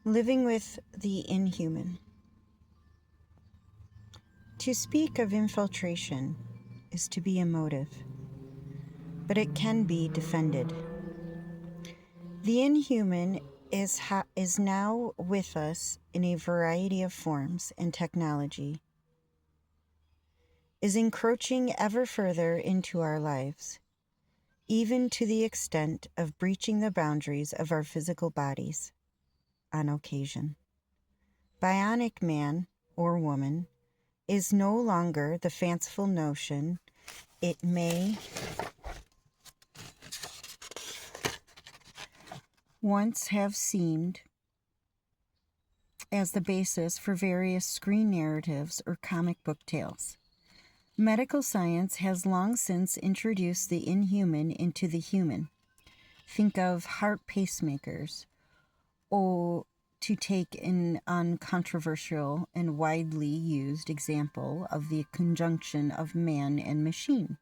Living with the inhuman. To speak of infiltration is to be emotive, but it can be defended. The inhuman is now with us in a variety of forms and technology, is encroaching ever further into our lives, even to the extent of breaching the boundaries of our physical bodies on occasion. Bionic man or woman is no longer the fanciful notion it may once have seemed as the basis for various screen narratives or comic book tales. Medical science has long since introduced the inhuman into the human. Think of heart pacemakers, or to take an uncontroversial and widely used example of the conjunction of man and machine,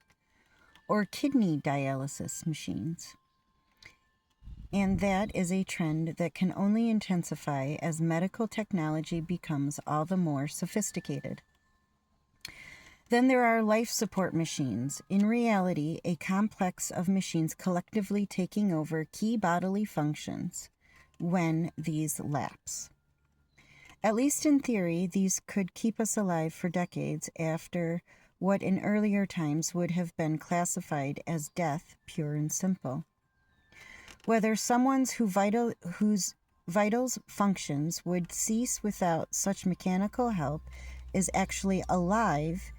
or kidney dialysis machines. And that is a trend that can only intensify as medical technology becomes all the more sophisticated. Then there are life support machines, in reality a complex of machines collectively taking over key bodily functions when these lapse. At least in theory, these could keep us alive for decades after what in earlier times would have been classified as death, pure and simple. Whether someone's whose vitals functions would cease without such mechanical help is actually alive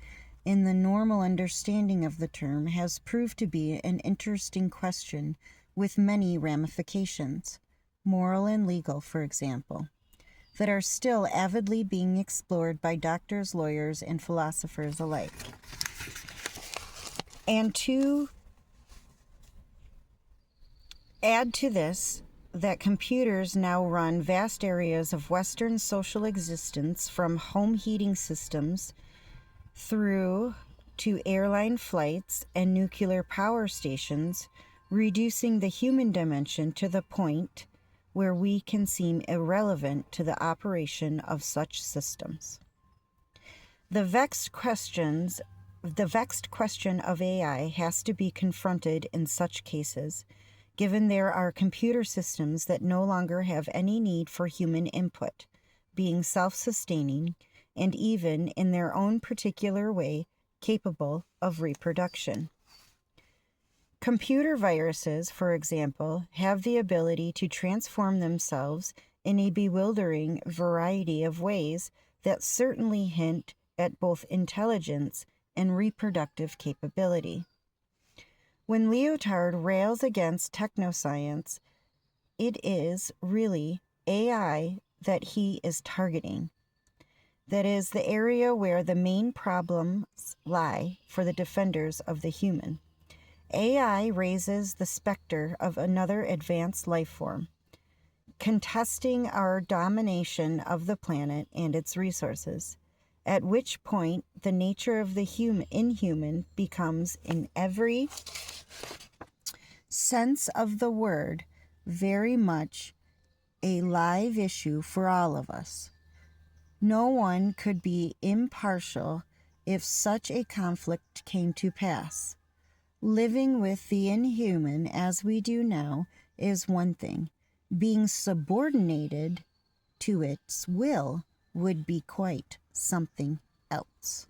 in the normal understanding of the term has proved to be an interesting question with many ramifications, moral and legal, for example, that are still avidly being explored by doctors, lawyers, and philosophers alike. And to add to this, that computers now run vast areas of Western social existence, from home heating systems through to airline flights and nuclear power stations, reducing the human dimension to the point where we can seem irrelevant to the operation of such systems. The vexed question of AI has to be confronted in such cases, given there are computer systems that no longer have any need for human input, being self-sustaining, and even in their own particular way capable of reproduction. Computer viruses, for example, have the ability to transform themselves in a bewildering variety of ways that certainly hint at both intelligence and reproductive capability. When Lyotard rails against technoscience, it is really AI that he is targeting. That is the area where the main problems lie for the defenders of the human. AI raises the specter of another advanced life form, contesting our domination of the planet and its resources, at which point the nature of the inhuman becomes, in every sense of the word, very much a live issue for all of us. No one could be impartial if such a conflict came to pass. Living with the inhuman as we do now is one thing. Being subordinated to its will would be quite something else.